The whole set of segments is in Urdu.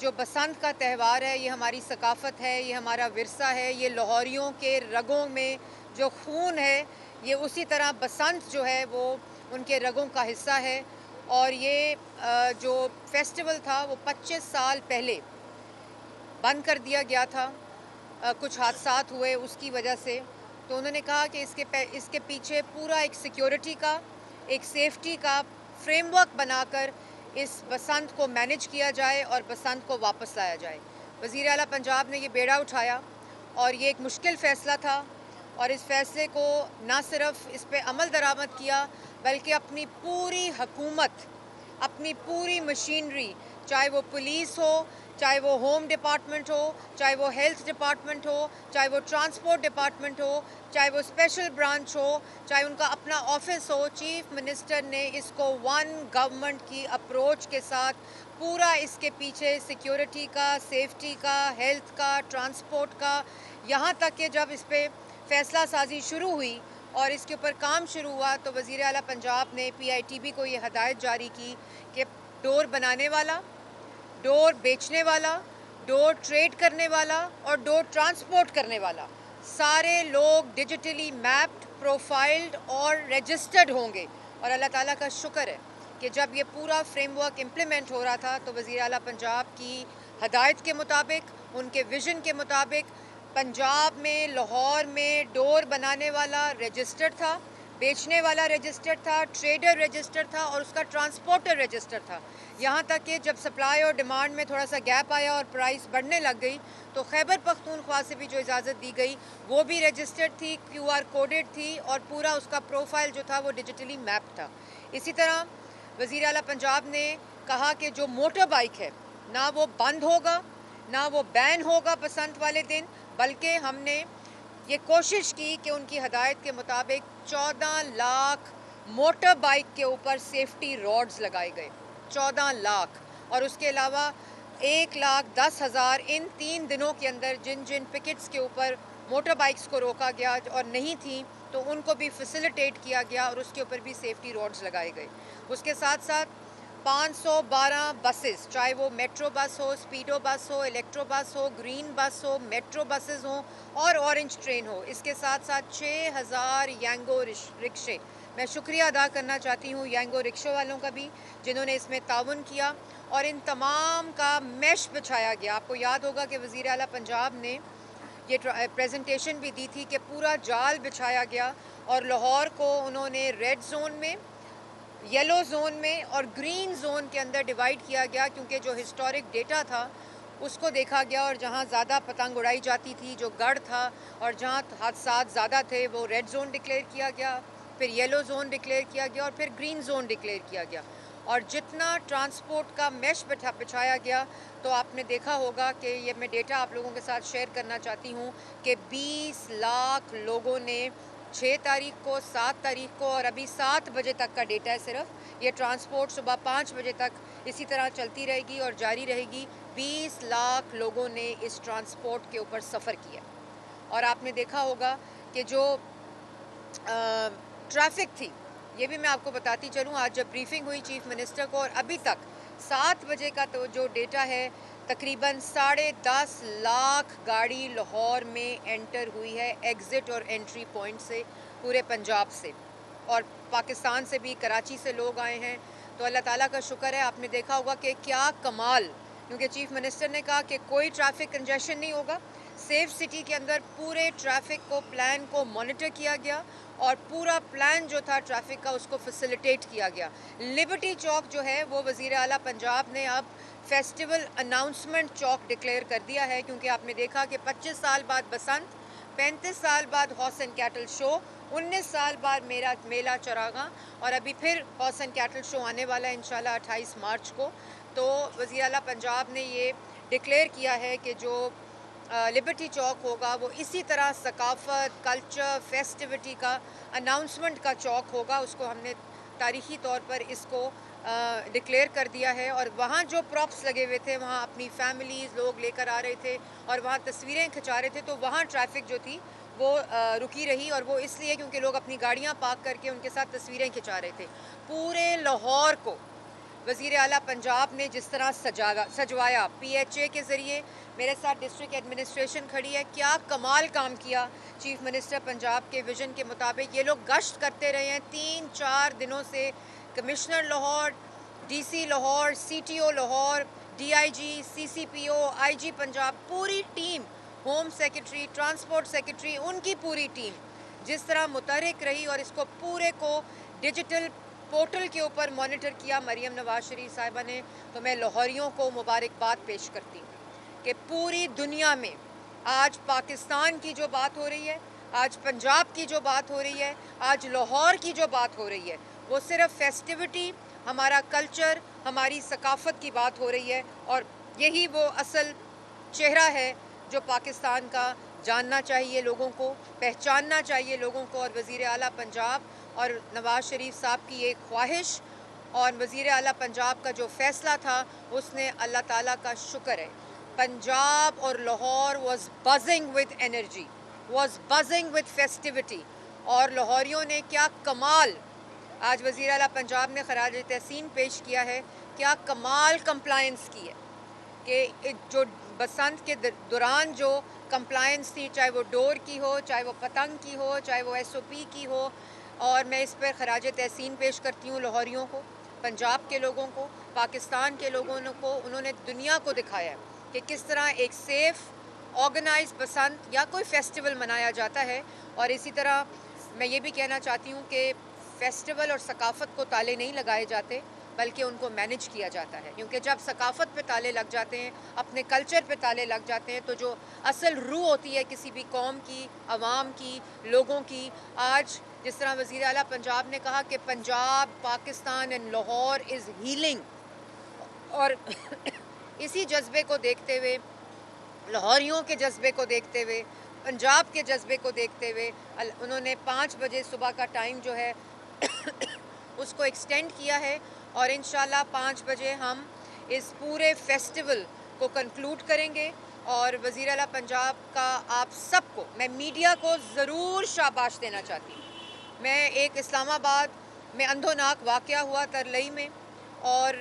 جو بسنت کا تہوار ہے یہ ہماری ثقافت ہے، یہ ہمارا ورثہ ہے، یہ لاہوریوں کے رگوں میں جو خون ہے یہ اسی طرح بسنت جو ہے وہ ان کے رگوں کا حصہ ہے۔ اور یہ جو فیسٹیول تھا وہ 25 سال پہلے بند کر دیا گیا تھا، کچھ حادثات ہوئے اس کی وجہ سے۔ تو انہوں نے کہا کہ اس کے پیچھے پورا ایک سیکیورٹی کا، ایک سیفٹی کا فریم ورک بنا کر اس بسنت کو مینج کیا جائے اور بسنت کو واپس لایا جائے۔ وزیر اعلیٰ پنجاب نے یہ بیڑا اٹھایا اور یہ ایک مشکل فیصلہ تھا، اور اس فیصلے کو نہ صرف اس پہ عمل درآمد کیا بلکہ اپنی پوری حکومت، اپنی پوری مشینری، چاہے وہ پولیس ہو، چاہے وہ ہوم ڈپارٹمنٹ ہو، چاہے وہ ہیلتھ ڈپارٹمنٹ ہو، چاہے وہ ٹرانسپورٹ ڈپارٹمنٹ ہو، چاہے وہ اسپیشل برانچ ہو، چاہے ان کا اپنا آفس ہو، چیف منسٹر نے اس کو ون گورنمنٹ کی اپروچ کے ساتھ پورا اس کے پیچھے سیکیورٹی کا، سیفٹی کا، ہیلتھ کا، ٹرانسپورٹ کا، یہاں تک کہ جب اس پہ فیصلہ سازی شروع ہوئی اور اس کے اوپر کام شروع ہوا تو وزیر اعلیٰ پنجاب نے پی آئی ٹی بی کو یہ ہدایت جاری کی کہ ڈور بنانے والا، ڈور بیچنے والا، ڈور ٹریڈ کرنے والا اور ڈور ٹرانسپورٹ کرنے والا سارے لوگ ڈیجیٹلی میپڈ، پروفائلڈ اور رجسٹرڈ ہوں گے۔ اور اللہ تعالیٰ کا شکر ہے کہ جب یہ پورا فریم ورک امپلیمنٹ ہو رہا تھا تو وزیر اعلیٰ پنجاب کی ہدایت کے مطابق، ان کے ویژن کے مطابق، پنجاب میں، لاہور میں ڈور بنانے والا رجسٹرڈ تھا، بیچنے والا رجسٹرڈ تھا، ٹریڈر رجسٹرڈ تھا اور اس کا ٹرانسپورٹر رجسٹرڈ تھا۔ یہاں تک کہ جب سپلائی اور ڈیمانڈ میں تھوڑا سا گیپ آیا اور پرائس بڑھنے لگ گئی تو خیبر پختونخوا سے بھی جو اجازت دی گئی وہ بھی رجسٹرڈ تھی، کیو آر کوڈڈ تھی اور پورا اس کا پروفائل جو تھا وہ ڈیجیٹلی میپ تھا۔ اسی طرح وزیر اعلیٰ پنجاب نے کہا کہ جو موٹر بائک ہے نہ وہ بند ہوگا، نہ وہ بین ہوگا بسنت والے دن، بلکہ ہم نے یہ کوشش کی کہ ان کی ہدایت کے مطابق 14 لاکھ موٹر بائک کے اوپر سیفٹی راڈز لگائے گئے، 14 لاکھ، اور اس کے علاوہ 1,10,000 ان 3 دنوں کے اندر جن جن پکٹس کے اوپر موٹر بائکس کو روکا گیا اور نہیں تھیں تو ان کو بھی فیسیلیٹیٹ کیا گیا اور اس کے اوپر بھی سیفٹی راڈز لگائے گئے۔ اس کے ساتھ ساتھ 512 بسز، چاہے وہ میٹرو بس ہو، اسپیڈو بس ہو، الیکٹرو بس ہو، گرین بس ہو، میٹرو بسز ہوں اور اورنج ٹرین ہو، اس کے ساتھ ساتھ 6,000 یانگو رکشے۔ میں شکریہ ادا کرنا چاہتی ہوں یانگو رکشوں والوں کا بھی جنہوں نے اس میں تعاون کیا، اور ان تمام کا میش بچھایا گیا۔ آپ کو یاد ہوگا کہ وزیر اعلیٰ پنجاب نے یہ پریزنٹیشن بھی دی تھی کہ پورا جال بچھایا گیا اور لاہور کو انہوں نے ریڈ زون میں، یلو زون میں اور گرین زون کے اندر ڈیوائیڈ کیا گیا، کیونکہ جو ہسٹورک ڈیٹا تھا اس کو دیکھا گیا اور جہاں زیادہ پتنگ اڑائی جاتی تھی، جو گڑھ تھا اور جہاں حادثات زیادہ تھے وہ ریڈ زون ڈکلیئر کیا گیا، پھر یلو زون ڈکلیئر کیا گیا اور پھر گرین زون ڈکلیئر کیا گیا۔ اور جتنا ٹرانسپورٹ کا میش بچھایا گیا تو آپ نے دیکھا ہوگا کہ یہ میں ڈیٹا آپ لوگوں کے ساتھ شیئر کرنا چاہتی ہوں کہ 20 لاکھ لوگوں نے 6 تاریخ کو، 7 تاریخ کو، اور ابھی 7 بجے تک کا ڈیٹا ہے صرف، یہ ٹرانسپورٹ صبح 5 بجے تک اسی طرح چلتی رہے گی اور جاری رہے گی۔ 20 لاکھ لوگوں نے اس ٹرانسپورٹ کے اوپر سفر کیا۔ اور آپ نے دیکھا ہوگا کہ جو ٹریفک تھی، یہ بھی میں آپ کو بتاتی چلوں، آج جب بریفنگ ہوئی چیف منسٹر کو، اور ابھی تک 7 بجے کا تو جو ڈیٹا ہے تقریباً 10.5 لاکھ گاڑی لاہور میں انٹر ہوئی ہے ایگزٹ اور انٹری پوائنٹ سے، پورے پنجاب سے، اور پاکستان سے بھی، کراچی سے لوگ آئے ہیں۔ تو اللہ تعالیٰ کا شکر ہے۔ آپ نے دیکھا ہوگا کہ کیا کمال، کیونکہ چیف منسٹر نے کہا کہ کوئی ٹریفک کنجیشن نہیں ہوگا، سیف سٹی کے اندر پورے ٹریفک کو، پلان کو مانیٹر کیا گیا اور پورا پلان جو تھا ٹریفک کا اس کو فیسیلیٹیٹ کیا گیا۔ لبرٹی چوک جو ہے وہ وزیر اعلیٰ پنجاب نے اب فیسٹیول اناؤنسمنٹ چوک ڈکلیئر کر دیا ہے، کیونکہ آپ نے دیکھا کہ 25 سال بعد بسنت، 35 سال بعد ہارس اینڈ کیٹل شو، 19 سال بعد میلہ چراغاں، اور ابھی پھر ہارس اینڈ کیٹل شو آنے والا ہے انشاءاللہ 28 مارچ کو۔ تو وزیر اعلیٰ پنجاب نے یہ ڈکلیئر کیا ہے کہ جو لبرٹی چوک ہوگا وہ اسی طرح ثقافت، کلچر، فیسٹیوٹی کا اناؤنسمنٹ کا چوک ہوگا۔ اس کو ہم نے تاریخی طور پر اس کو ڈکلیئر کر دیا ہے، اور وہاں جو پراپس لگے ہوئے تھے وہاں اپنی فیملیز لوگ لے کر آ رہے تھے اور وہاں تصویریں کھنچا رہے تھے، تو وہاں ٹریفک جو تھی وہ رکی رہی، اور وہ اس لیے کیونکہ لوگ اپنی گاڑیاں پارک کر کے ان کے ساتھ تصویریں کھنچا رہے تھے۔ پورے لاہور کو وزیر اعلیٰ پنجاب نے جس طرح سجوایا PHA کے ذریعے، میرے ساتھ ڈسٹرکٹ ایڈمنسٹریشن کھڑی ہے، کیا کمال کام کیا چیف منسٹر پنجاب کے ویژن کے مطابق. یہ لوگ گشت کرتے رہے ہیں 3-4 دنوں سے. Commissioner Lahore, DC Lahore, CTO Lahore, DIG، CCPO، IG Punjab, پوری team, home secretary, transport secretary, ان کی پوری ٹیم جس طرح متحرک رہی اور اس کو پورے کو ڈیجیٹل پورٹل کے اوپر مانیٹر کیا مریم نواز شریف صاحبہ نے. تو میں لاہوریوں کو مبارکباد پیش کرتی ہوں کہ پوری دنیا میں آج پاکستان کی جو بات ہو رہی ہے، آج پنجاب کی جو بات ہو رہی ہے، آج لاہور کی جو بات ہو رہی ہے، وہ صرف فیسٹیوٹی، ہمارا کلچر، ہماری ثقافت کی بات ہو رہی ہے. اور یہی وہ اصل چہرہ ہے جو پاکستان کا جاننا چاہیے لوگوں کو، پہچاننا چاہیے لوگوں کو. اور وزیر اعلیٰ پنجاب اور نواز شریف صاحب کی ایک خواہش اور وزیر اعلیٰ پنجاب کا جو فیصلہ تھا، اس نے اللہ تعالیٰ کا شکر ہے. پنجاب اور Lahore was buzzing with energy, was buzzing with festivity. اور لاہوریوں نے کیا کمال، آج وزیر اعلیٰ پنجاب نے خراج تحسین پیش کیا ہے، کیا کمال کمپلائنس کی ہے کہ جو بسنت کے دوران جو کمپلائنس تھی، چاہے وہ ڈور کی ہو، چاہے وہ پتنگ کی ہو، چاہے وہ SOP کی ہو. اور میں اس پر خراج تحسین پیش کرتی ہوں لاہوریوں کو، پنجاب کے لوگوں کو، پاکستان کے لوگوں کو. انہوں نے دنیا کو دکھایا ہے کہ کس طرح ایک سیف آرگنائز بسنت یا کوئی فیسٹیول منایا جاتا ہے. اور اسی طرح میں یہ بھی کہنا چاہتی ہوں کہ فیسٹیول اور ثقافت کو تالے نہیں لگائے جاتے بلکہ ان کو مینج کیا جاتا ہے. کیونکہ جب ثقافت پہ تالے لگ جاتے ہیں، اپنے کلچر پہ تالے لگ جاتے ہیں، تو جو اصل روح ہوتی ہے کسی بھی قوم کی، عوام کی، لوگوں کی. آج جس طرح وزیر اعلیٰ پنجاب نے کہا کہ Punjab, Pakistan and Lahore is healing, اور اسی جذبے کو دیکھتے ہوئے، لاہوریوں کے جذبے کو دیکھتے ہوئے، پنجاب کے جذبے کو دیکھتے ہوئے، انہوں نے 5 بجے صبح کا ٹائم جو ہے اس کو ایکسٹینڈ کیا ہے. اور انشاءاللہ 5 بجے ہم اس پورے فیسٹیول کو کنکلوڈ کریں گے. اور وزیر اعلیٰ پنجاب کا آپ سب کو، میں میڈیا کو ضرور شاباش دینا چاہتی ہوں. میں ایک اسلام آباد میں اندھوناک واقعہ ہوا ترلئی میں، اور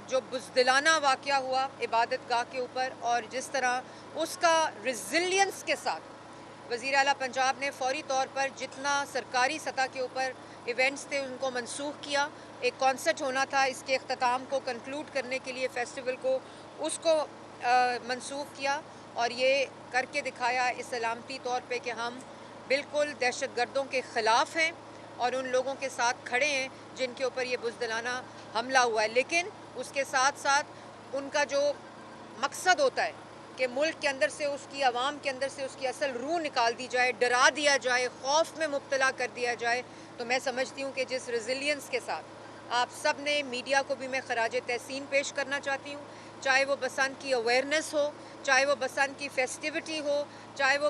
جو بزدلانہ واقعہ ہوا عبادت گاہ کے اوپر، اور جس طرح اس کا ریزیلینس کے ساتھ وزیر اعلیٰ پنجاب نے فوری طور پر جتنا سرکاری سطح کے اوپر ایونٹس تھے ان کو منسوخ کیا. ایک کانسرٹ ہونا تھا اس کے اختتام کو کنکلوڈ کرنے کے لیے، فیسٹیول کو، اس کو منسوخ کیا. اور یہ کر کے دکھایا اس علامتی طور پہ کہ ہم بالکل دہشت گردوں کے خلاف ہیں اور ان لوگوں کے ساتھ کھڑے ہیں جن کے اوپر یہ بزدلانہ حملہ ہوا ہے. لیکن اس کے ساتھ ساتھ ان کا جو مقصد ہوتا ہے کہ ملک کے اندر سے، اس کی عوام کے اندر سے اس کی اصل روح نکال دی جائے، ڈرا دیا جائے، خوف میں مبتلا کر دیا جائے. تو میں سمجھتی ہوں کہ جس ریزیلینس کے ساتھ آپ سب نے، میڈیا کو بھی میں خراج تحسین پیش کرنا چاہتی ہوں، چاہے وہ بسنت کی اویئرنیس ہو، چاہے وہ بسنت کی فیسٹیوٹی ہو، چاہے وہ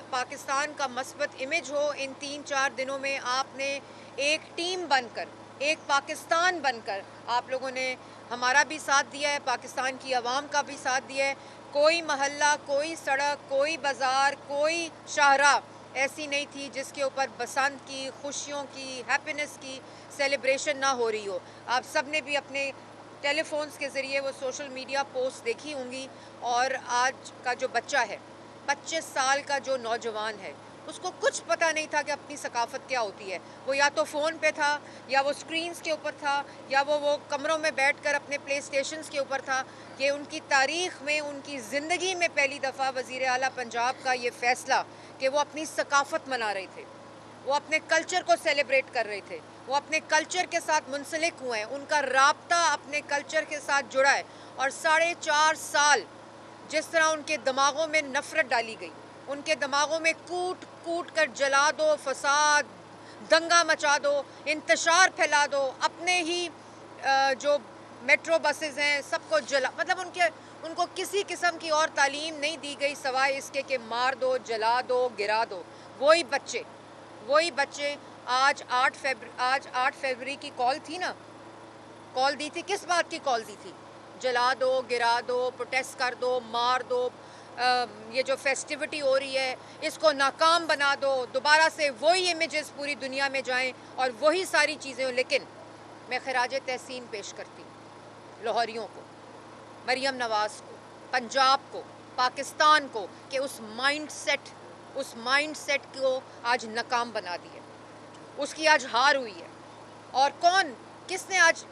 پاکستان کا مثبت امیج ہو. ان 3-4 دنوں میں آپ نے ایک ٹیم بن کر، ایک پاکستان بن کر آپ لوگوں نے ہمارا بھی ساتھ دیا ہے، پاکستان کی عوام کا بھی ساتھ دیا ہے. کوئی محلہ، کوئی سڑک، کوئی بازار، کوئی شاہراہ ایسی نہیں تھی جس کے اوپر بسنت کی، خوشیوں کی، ہیپینس کی سیلیبریشن نہ ہو رہی ہو. آپ سب نے بھی اپنے ٹیلی فونز کے ذریعے وہ سوشل میڈیا پوسٹ دیکھی ہوں گی. اور آج کا جو بچہ ہے، 25 سال کا جو نوجوان ہے، اس کو کچھ پتہ نہیں تھا کہ اپنی ثقافت کیا ہوتی ہے. وہ یا تو فون پہ تھا، یا وہ سکرینز کے اوپر تھا، یا وہ کمروں میں بیٹھ کر اپنے پلے اسٹیشنز کے اوپر تھا. کہ ان کی تاریخ میں، ان کی زندگی میں پہلی دفعہ وزیر اعلیٰ پنجاب کا یہ فیصلہ کہ وہ اپنی ثقافت منا رہے تھے، وہ اپنے کلچر کو سیلیبریٹ کر رہے تھے، وہ اپنے کلچر کے ساتھ منسلک ہوئے ہیں، ان کا رابطہ اپنے کلچر کے ساتھ جڑا ہے. اور 4.5 سال جس طرح ان کے دماغوں میں نفرت ڈالی گئی، ان کے دماغوں میں کوٹ کوٹ کر جلا دو، فساد، دنگا مچا دو، انتشار پھیلا دو، اپنے ہی جو میٹرو بسز ہیں سب کو جلا، مطلب ان کو کسی قسم کی اور تعلیم نہیں دی گئی سوائے اس کے کہ مار دو، جلا دو، گرا دو. وہی بچے آج 8 فروری کی کال تھی نا، کال دی تھی، کس بات کی کال دی تھی؟ جلا دو، گرا دو، پروٹیسٹ کر دو، مار دو. یہ جو فیسٹیوٹی ہو رہی ہے اس کو ناکام بنا دو، دوبارہ سے وہی امیجز پوری دنیا میں جائیں اور وہی ساری چیزیں ہوں. لیکن میں خراج تحسین پیش کرتی ہوں لاہوریوں کو, مریم نواز کو, پنجاب کو, پاکستان کو, کہ اس مائنڈ سیٹ کو آج ناکام بنا دیا, اس کی آج ہار ہوئی ہے. اور کس نے آج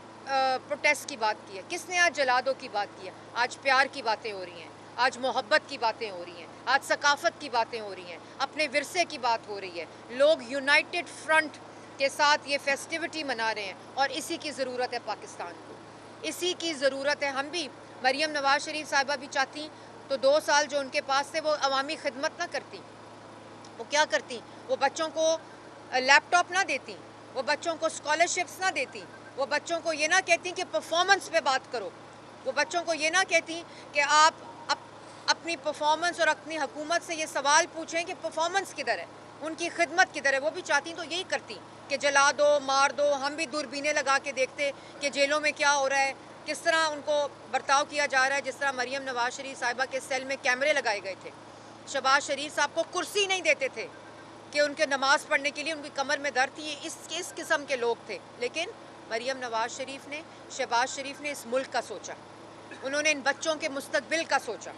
پروٹیسٹ کی بات کی ہے, کس نے آج جلادوں کی بات کی ہے؟ آج پیار کی باتیں ہو رہی ہیں, آج محبت کی باتیں ہو رہی ہیں, آج ثقافت کی باتیں ہو رہی ہیں, اپنے ورثے کی بات ہو رہی ہے. لوگ یونائٹڈ فرنٹ کے ساتھ یہ فیسٹیوٹی منا رہے ہیں, اور اسی کی ضرورت ہے پاکستان کو, اسی کی ضرورت ہے. ہم بھی, مریم نواز شریف صاحبہ بھی چاہتی تو 2 سال جو ان کے پاس تھے وہ عوامی خدمت نہ کرتی. وہ کیا کرتی؟ وہ بچوں کو لیپ ٹاپ نہ دیتی, وہ بچوں کو اسکالرشپس نہ دیتی, وہ بچوں کو یہ نہ کہتی کہ پرفارمنس پہ بات کرو, وہ بچوں کو یہ نہ کہتی کہ آپ اپنی پرفارمنس اور اپنی حکومت سے یہ سوال پوچھیں کہ پرفارمنس کدھر ہے, ان کی خدمت کدھر ہے. وہ بھی چاہتی تو یہی کرتی کہ جلا دو, مار دو. ہم بھی دوربینیں لگا کے دیکھتے کہ جیلوں میں کیا ہو رہا ہے, کس طرح ان کو برتاؤ کیا جا رہا ہے. جس طرح مریم نواز شریف صاحبہ کے سیل میں کیمرے لگائے گئے تھے, شہباز شریف صاحب کو کرسی نہیں دیتے تھے کہ ان کے نماز پڑھنے کے لیے, ان کی کمر میں درد تھی. اس قسم کے لوگ تھے. لیکن مریم نواز شریف نے, شہباز شریف نے اس ملک کا سوچا, انہوں نے ان بچوں کے مستقبل کا سوچا.